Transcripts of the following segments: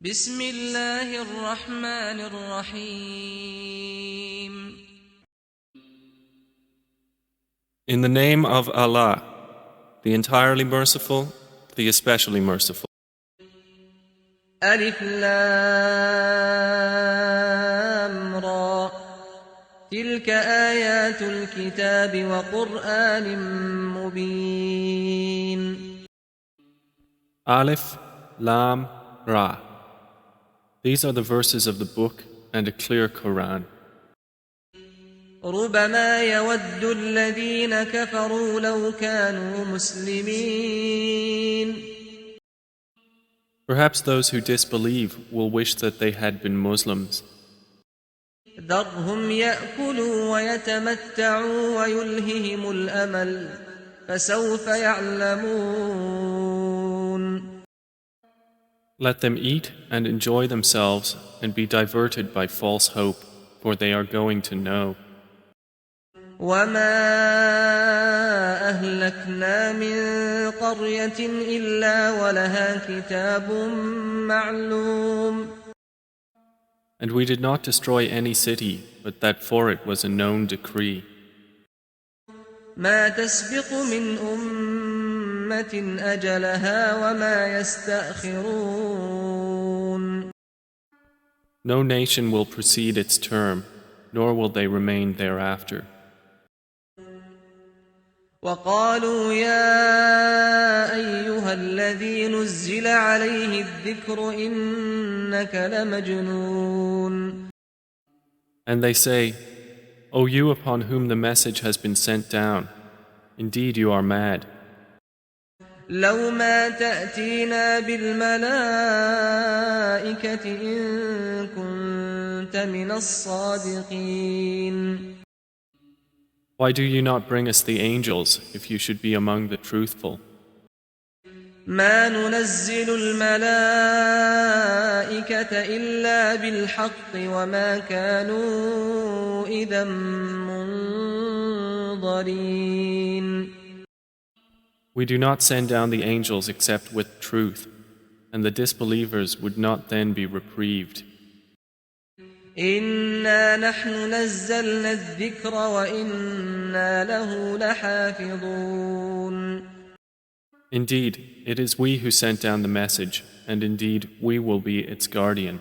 بسم الله الرحمن الرحيم. In the name of Allah, the entirely merciful, the especially merciful. ألف لام را تلك آيات الكتاب وقرآن مبين. Alif, Lam, Ra. These are the verses of the book and a clear Quran. ربما يود الذين كفروا لو كانوا مسلمين. Perhaps those who disbelieve will wish that they had been Muslims. ذرهم يأكلوا ويتمتعوا ويلههم الأمل فسوف يعلمون. Let them eat and enjoy themselves and be diverted by false hope, for they are going to know. وما أهلكنا من قرية إلا ولها كتاب معلوم. And we did not destroy any city, but that for it was a known decree. ما تسبق من أمة أجلها وما يستأخرون. No nation will precede its term, nor will they remain thereafter. وقالوا يا أيها الذي نزل عليه الذكر إنك لمجنون. And they say, O you upon whom the message has been sent down, indeed you are mad. لو ما تأتينا بالملائكة إن كنت من الصادقين. Why do you not bring us the angels if you should be among the truthful? ما ننزل الملائكة إلا بالحق وما كانوا إذا منظرين. We do not send down the angels except with truth, and the disbelievers would not then be reprieved. إنا نحن نزلنا الذكر وإنا له لحافظون. Indeed, it is we who sent down the message, and indeed we will be its guardian.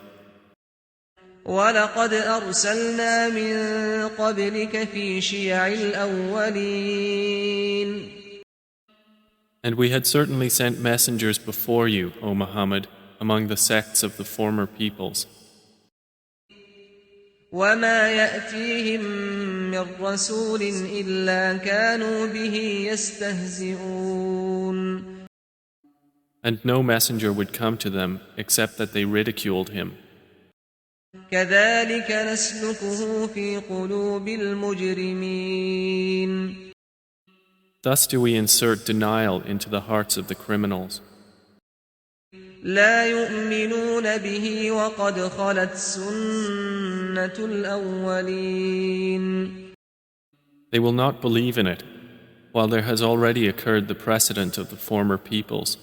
ولقد أرسلنا من قبلك في شيع الأولين. And we had certainly sent messengers before you, O Muhammad, among the sects of the former peoples. وما يأتيهم من رسول إلا كانوا به يستهزئون. And no messenger would come to them except that they ridiculed him. كذلك نسلكه في قلوب المجرمين. Thus do we insert denial into the hearts of the criminals. لا يؤمنون به وقد خلت سنة الأولين. They will not believe in it, while there has already occurred the precedent of the former peoples.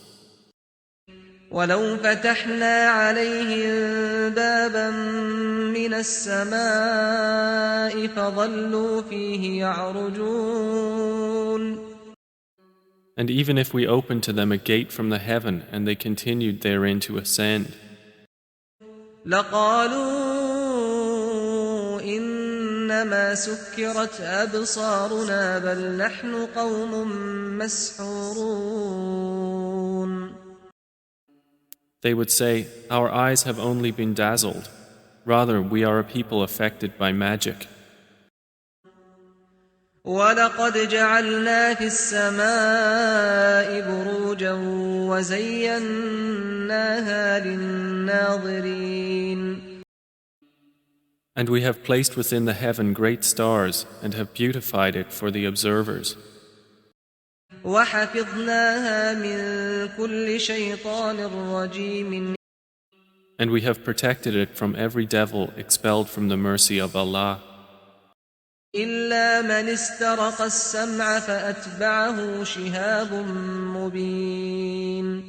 ولو فتحنا عليهم بابا من السماء فظلوا فيه يعرجون. And even if we opened to them a gate from the heaven and they continued therein to ascend, لقالوا إنما سكرت أبصارنا بل نحن قوم مسحورون. they would say, Our eyes have only been dazzled. Rather, we are a people affected by magic. ولقد جعلنا في السماء بروجا وزيناها للناظرين. And we have placed within the heaven great stars and have beautified it for the observers. وحفظناها من كل شيطان رجيم. And we have protected it from every devil expelled from the mercy of Allah. إلا من استرق السمع فأتبعه شهاب مبين.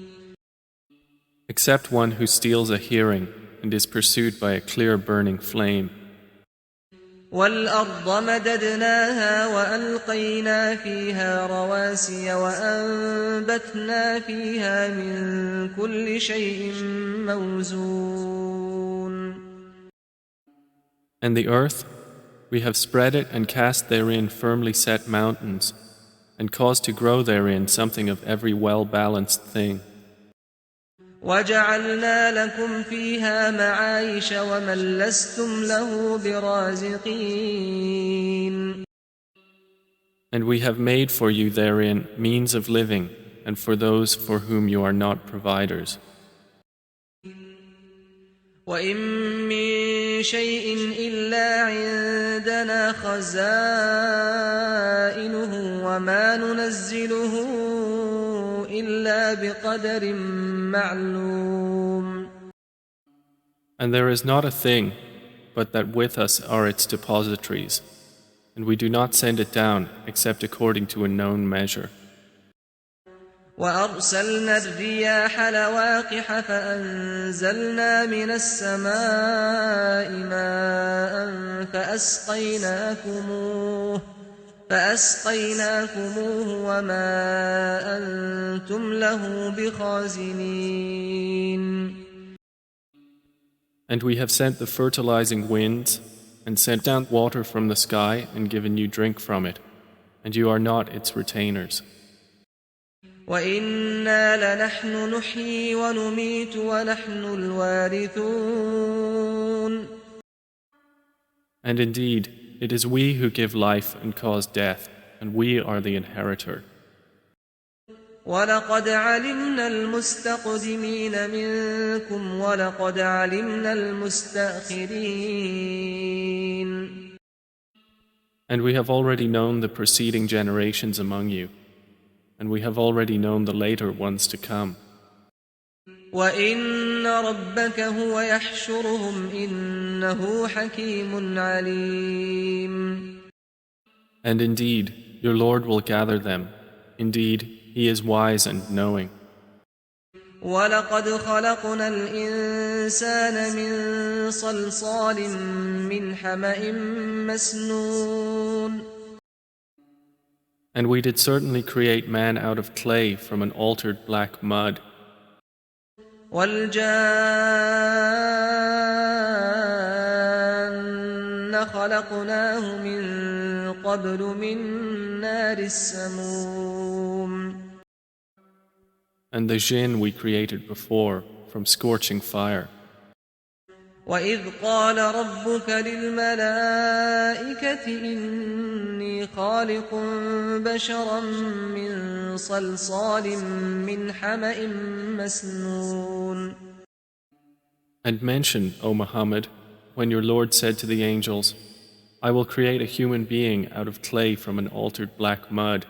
except one who steals a hearing and is pursued by a clear burning flame. والأرض مددناها وألقينا فيها رواسي وأنبتنا فيها من كل شيء موزون. And the earth, we have spread it and cast therein firmly set mountains, and caused to grow therein something of every well-balanced thing. وجعلنا لكم فيها معايش ومن لستم له برازقين. And we have made for you therein means of living, and for those for whom you are not providers. وإن من شيء إلا عندنا خزائنه وما ننزله إلا بقدر معلوم. And there is not a thing but that with us are its depositories, and we do not send it down except according to a known measure. وأرسلنا الرياح لواقح فأنزلنا من السماء ماء فأسقيناكموه وما أنتم له بخازنين. And we have sent the fertilizing winds and sent down water from the sky and given you drink from it, and you are not its retainers. وإنا لنحن نحيي ونميت ونحن الوارثون. And indeed, it is we who give life and cause death, and we are the inheritor. ولقد علمنا المستقدمين منكم ولقد علمنا المستأخرين. And we have already known the preceding generations among you, and we have already known the later ones to come. وَإِنَّ رَبَّكَ هُوَ يَحْشُرُهُمْ إِنَّهُ حَكِيمٌ عَلِيمٌ. And indeed, your Lord will gather them. Indeed, He is wise and knowing. وَلَقَدْ خَلَقْنَا الْإِنسَانَ مِنْ صَلْصَالٍ مِّنْ حَمَإٍ مَّسْنُونٍ. And we did certainly create man out of clay from an altered black mud. وَالْجَانَّ خَلَقْنَاهُ مِن قَبْلُ مِن نَّارِ السَّمُومِ. And the jinn we created before from scorching fire. وَإِذْ قَالَ رَبُّكَ لِلْمَلَائِكَةِ إِنِّي خَالِقٌ بَشَرًا مِّن صَلْصَالٍ مِّنْ حَمَإٍ مَّسْنُونٍ. And mention, O Muhammad, when your Lord said to the angels, I will create a human being out of clay from an altered black mud.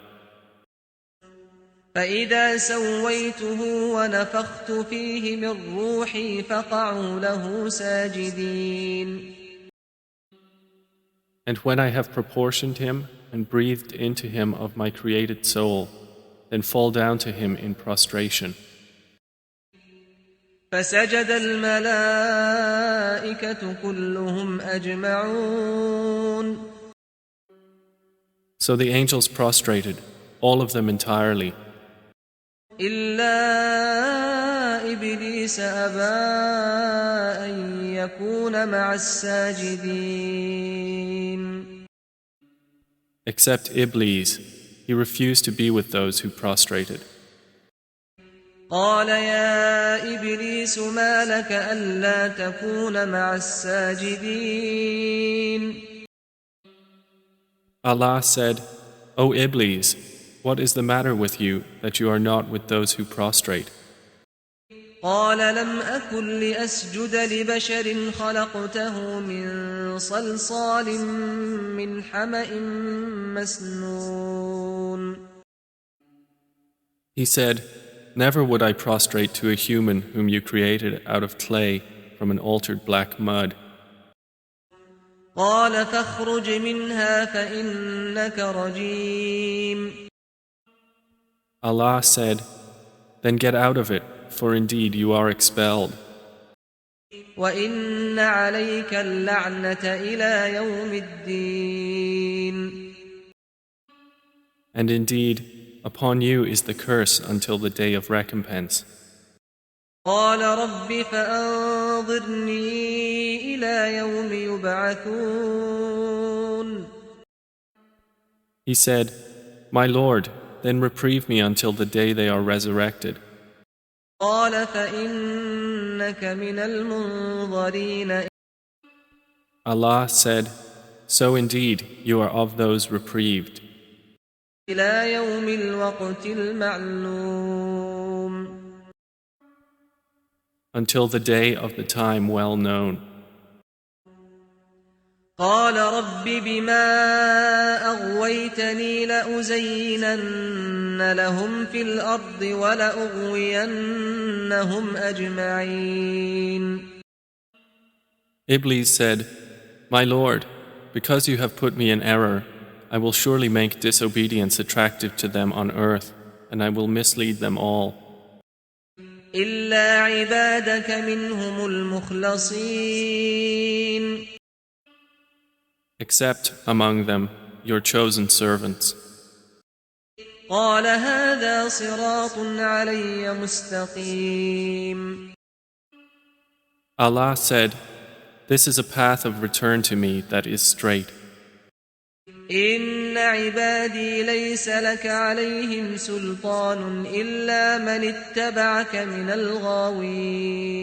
فَإِذَا سَوَّيْتُهُ وَنَفَخْتُ فِيهِ مِن رُّوحِي فَقَعُوا لَهُ سَاجِدِينَ. And when I have proportioned him and breathed into him of my created soul, then fall down to him in prostration. فَسَجَدَ الْمَلَائِكَةُ كُلُّهُمْ أَجْمَعُونَ. So the angels prostrated, all of them entirely, إِلَّا إِبْلِيسَ أَبَىٰ أَن يَكُونَ مَعَ السَّاجِدِينَ. except Iblis. He refused to be with those who prostrated. قَالَ يَا إِبْلِيسُ مَا لَكَ أَلَّا تَكُونَ مَعَ السَّاجِدِينَ. Allah said, O Iblis, what is the matter with you that you are not with those who prostrate? قال لم أكن لأسجد لبشر خلقته من صلصال من حمأ مسنون. He said, Never would I prostrate to a human whom you created out of clay from an altered black mud. قال فاخرج منها فإنك رجيم. Allah said, Then get out of it, for indeed you are expelled. وإن عليك اللعنة إلى يوم الدين. And indeed, upon you is the curse until the day of recompense. قال رب فأنظرني إلى يوم يبعثون. He said, My Lord, then reprieve me until the day they are resurrected. قال فإنك من المنظرين. Allah said, So indeed, you are of those reprieved. إلى يوم الوقت المعلوم. Until the day of the time well known. قال رب بما أغويتني لأزينن لهم في الأرض ولأغوينهم أجمعين. Iblis said, My Lord, because you have put me in error, I will surely make disobedience attractive to them on earth, and I will mislead them all. إلا عبادك منهم المخلصين. Except among them your chosen servants. قال هذا صراط علي مستقيم. Allah said, This is a path of return to me that is straight. إن عبادي ليس لك عليهم سلطان إلا من اتبعك من الغاوين.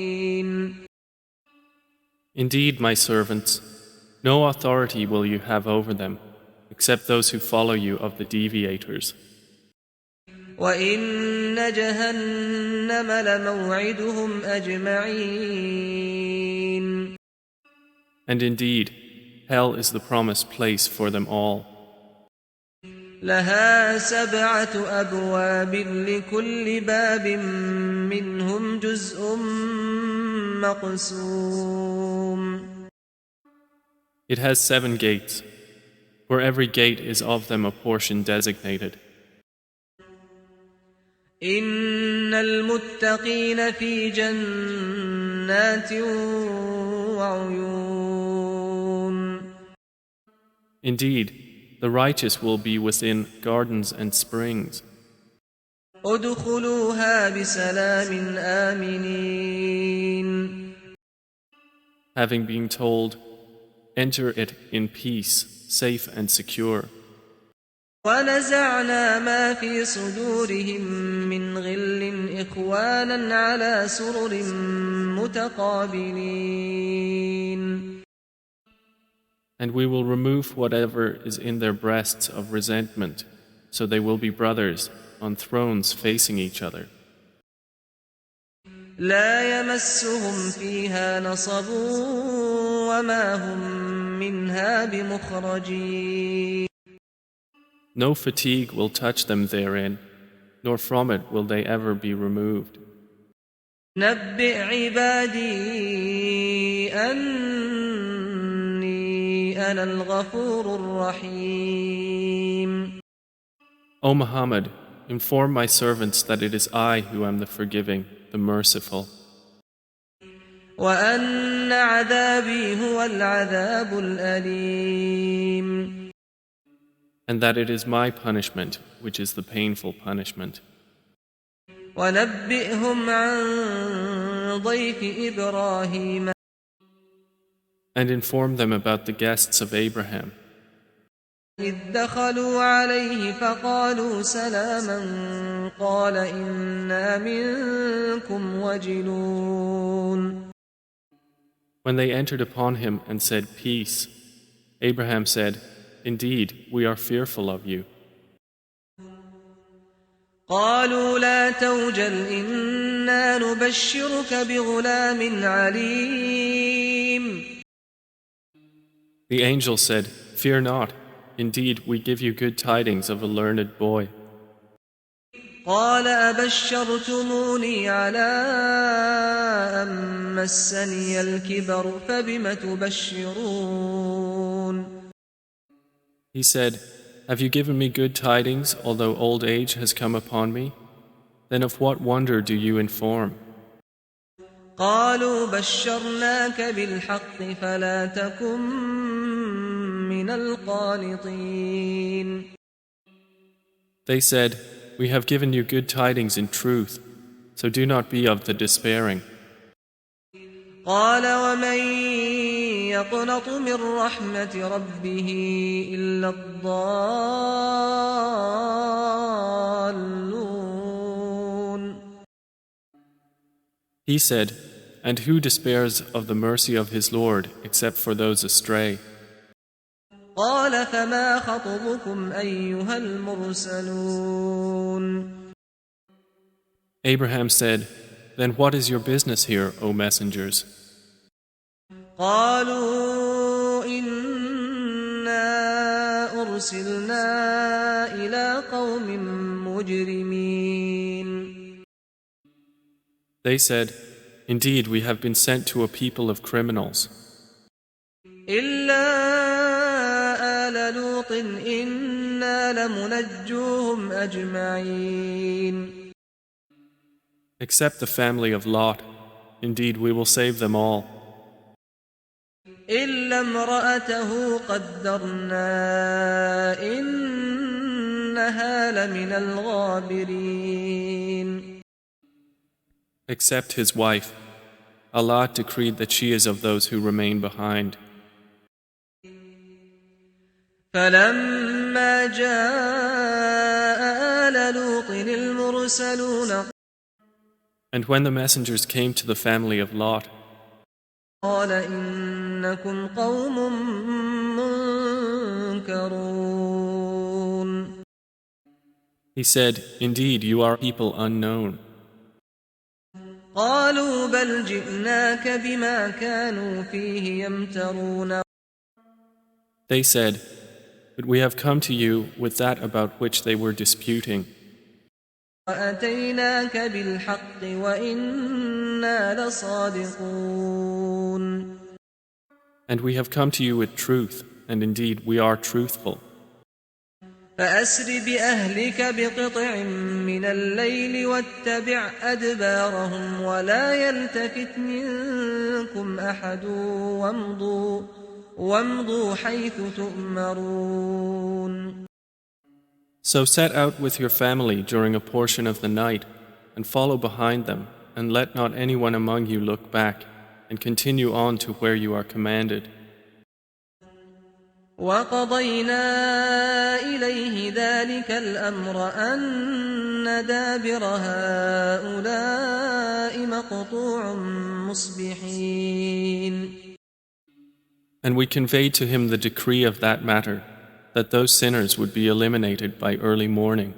Indeed, my servants, no authority will you have over them, except those who follow you of the deviators. وإن جهنم لموعدهم أجمعين. And indeed, hell is the promised place for them all. لها 7 أبواب لكل باب منهم جزء مقسوم. It has 7 gates. For every gate is of them a portion designated. إن المتقين في جنات وعيون. Indeed, the righteous will be within gardens and springs. ادخلوها بسلام آمنين. Having been told, Enter it in peace, safe and secure. ونزعنا ما في صدورهم من غل إخوانا على سرر متقابلين. And we will remove whatever is in their breasts of resentment, so they will be brothers on thrones facing each other. لا يمسهم فيها نصب وما هم منها بمخرجين. No fatigue will touch them therein, nor from it will they ever be removed. نبئ عبادي أني أنا الغفور الرحيم. O Muhammad, inform my servants that it is I who am the forgiving, the merciful. وأن عذابي هو العذاب الأليم. And that it is my punishment, which is the painful punishment. ونبئهم عن ضيف إبراهيم. And inform them about the guests of Abraham. إذ دخلوا عليه فقالوا سلاما قال إنا منكم وجلون. When they entered upon him and said, Peace, Abraham said, Indeed, we are fearful of you. قالوا لا توجل إنا نبشرك بغلام عليم. The angel said, Fear not. Indeed, we give you good tidings of a learned boy. قال أبشرتموني على أن مسني الكبر فبم تبشرون. He said, Have you given me good tidings, although old age has come upon me? Then of what wonder do you inform? قالوا بشرناك بالحق فلا تكن من القانطين. They said, "We have given you good tidings in truth, so do not be of the despairing." قال ومن يقنط من رحمة ربه إلا الضالون. He said, "And who despairs of the mercy of his Lord except for those astray?" قال فما خطبكم أيها المرسلون. Abraham said, "Then what is your business here, O messengers?" قالوا إنا أرسلنا إلى قوم مجرمين. They said, "Indeed, we have been sent to a people of criminals. إلا آل لوط إنا لمنجوهم أجمعين. Except the family of Lot. Indeed, we will save them all. إلا امرأته قدرنا إنها لمن الغابرين. Except his wife. Allah decreed that she is of those who remain behind. فلما جاء آل لوط المرسلون And when the messengers came to the family of Lot, قال إنكم قوم منكرون. he said, "Indeed, you are people unknown." قالوا بل جئناك بما كانوا فيه يمترون. They said, "But we have come to you with that about which they were disputing, وأتيناك بالحق وإنا لصادقون. and we have come to you with truth, and indeed we are truthful. فأسر بأهلك بقطع من الليل واتبع أدبارهم ولا يلتفت منكم أحد وامضوا حيث تؤمرون. So set out with your family during a portion of the night, and follow behind them, and let not anyone among you look back, and continue on to where you are commanded. وقضينا إليه ذلك الأمر أن دابر هؤلاء مقطوع مصبحين. And we conveyed to him the decree of that matter, that those sinners would be eliminated by early morning.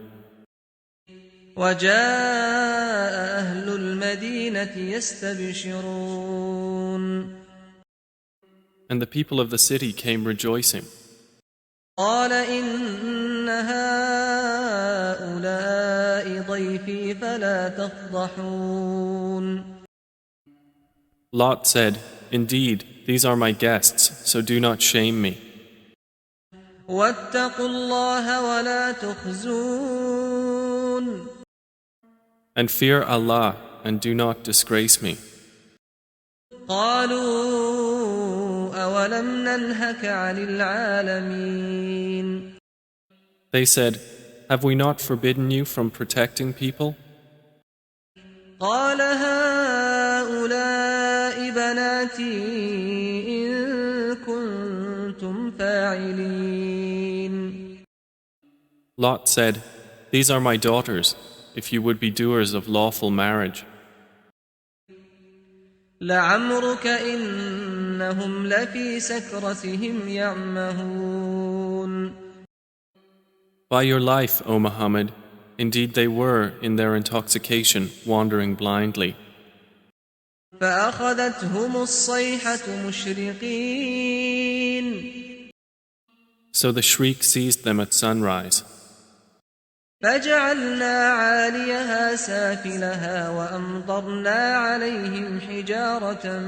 وجاء أهل المدينة يستبشرون. And the people of the city came rejoicing. قال إن هؤلاء ضيفي فلا تفضحون. Lot said, "Indeed, these are my guests, so do not shame me. واتقوا الله ولا تخزون. And fear Allah, and do not disgrace me." قالوا أولم ننهك عن العالمين. They said, "Have we not forbidden you from protecting people?" قال هؤلاء بناتي إن كنتم فاعلين. Lot said, "These are my daughters, if you would be doers of lawful marriage. لعمرك إنهم لفي سكرتهم يعمهون. By your life, O Muhammad, indeed they were, in their intoxication, wandering blindly. فأخذتهم الصيحة مشرقين. So the shriek seized them at sunrise. فجعلنا عاليها سافلها وأمطرنا عليهم حجارة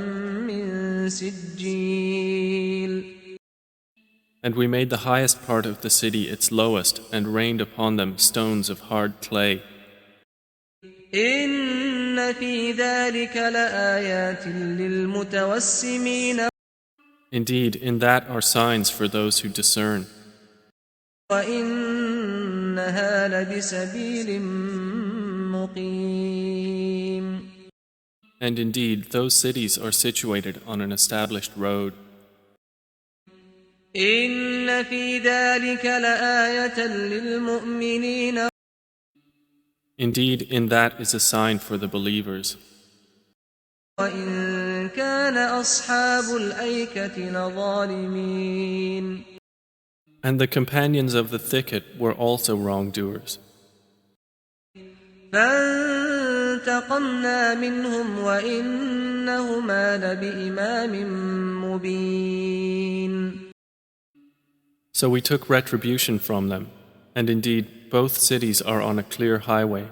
من سجيل. And we made the highest part of the city its lowest, and rained upon them stones of hard clay. إن في ذلك لآيات للمتوسمين Indeed, in that are signs for those who discern. وإنها لبسبيل مقيم. And indeed, those cities are situated on an established road. إن في ذلك لآية للمؤمنين. Indeed, in that is a sign for the believers. وإن كان أصحاب الأيكة لظالمين. And the companions of the thicket were also wrongdoers. فانتقمنا منهم وإنهما لبإمام مبين. So we took retribution from them, and indeed both cities are on a clear highway.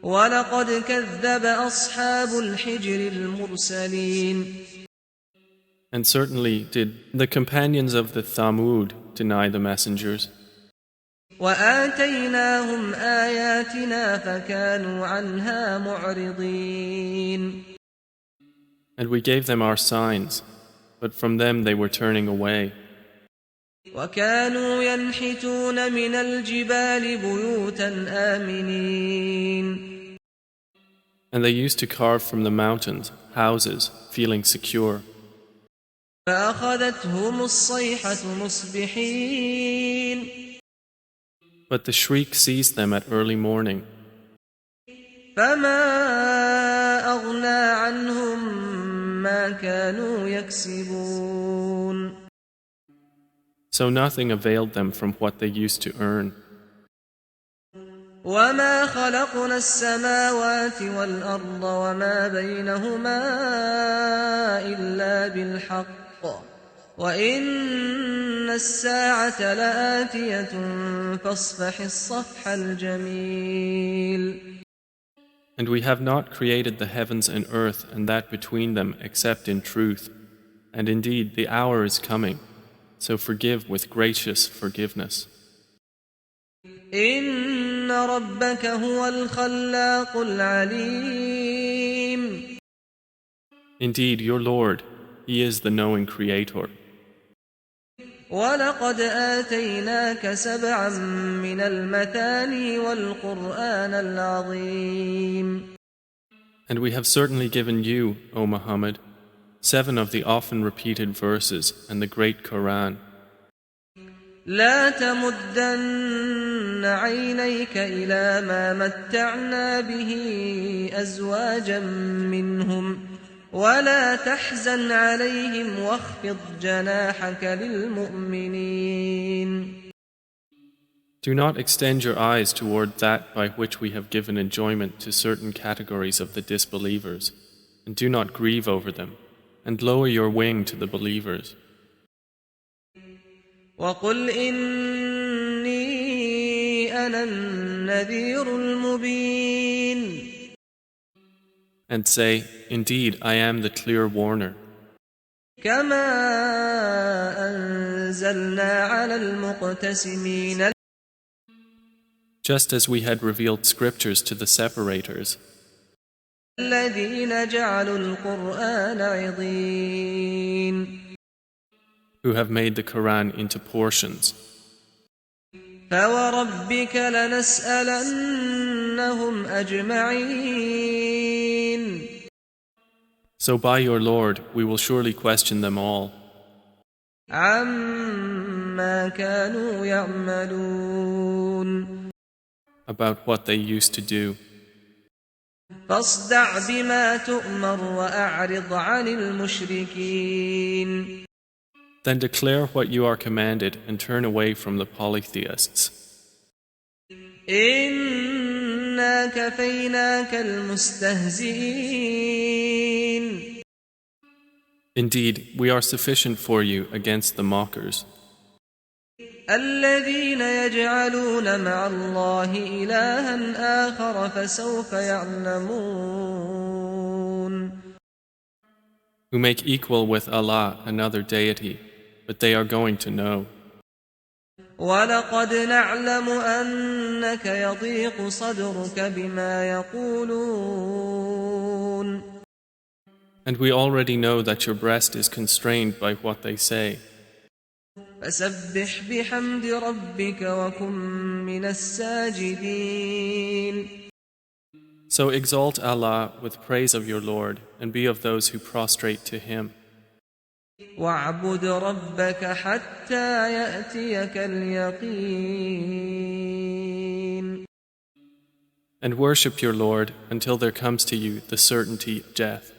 ولقد كذب أصحاب الحجر المرسلين. And certainly did the companions of the Thamud deny the messengers. وآتيناهم آياتنا فكانوا عنها معرضين. And we gave them our signs, but from them they were turning away. وكانوا ينحتون من الجبال بيوتا آمنين. And they used to carve from the mountains houses, feeling secure. فأخذتهم الصيحة مصبحين. But the shriek seized them at early morning. فما أغنى عنهم ما كانوا يكسبون. So nothing availed them from what they used to earn. وما خلقنا السماوات والأرض وما بينهما إلا بالحق وإن الساعة لآتية فاصفح الصفح الجميل. And we have not created the heavens and earth and that between them except in truth. And indeed the hour is coming, so forgive with gracious forgiveness. إن ربك هو الخلاق العليم. Indeed, your Lord, He is the knowing Creator. ولقد آتيناك سبعا من المثاني والقرآن العظيم. And we have certainly given you, O Muhammad, 7 of the often repeated verses and the great Quran. لا تمدن عينيك إلى ما متعنا به أزواجا منهم ولا تحزن عليهم واخفض جناحك للمؤمنين. Do not extend your eyes toward that by which we have given enjoyment to certain categories of the disbelievers, and do not grieve over them, and lower your wing to the believers. وقل إني أنا النذير المبين. And say, indeed, I am the clear warner. كما أنزلنا على المقتسمين. Just as we had revealed scriptures to the separators, الذين جعلوا القرآن عضين. who have made the Quran into portions. فوربك لنسألنهم أجمعين. So by your Lord, we will surely question them all عما كانوا يعملون. about what they used to do. فاصدع بما تؤمر وأعرض عن المشركين. Then declare what you are commanded and turn away from the polytheists. إنا كفيناك المستهزئين. Indeed, we are sufficient for you against the mockers, الذين يجعلون مع الله إلها آخر فسوف يعلمون. who make equal with Allah another deity, but they are going to know. ولقد نعلم أنك يضيق صدرك بما يقولون. And we already know that your breast is constrained by what they say. فسبح بحمد ربك وكن من الساجدين. So exalt Allah with praise of your Lord and be of those who prostrate to Him. واعبد ربك حتى يأتيك اليقين. And worship your Lord until there comes to you the certainty of death.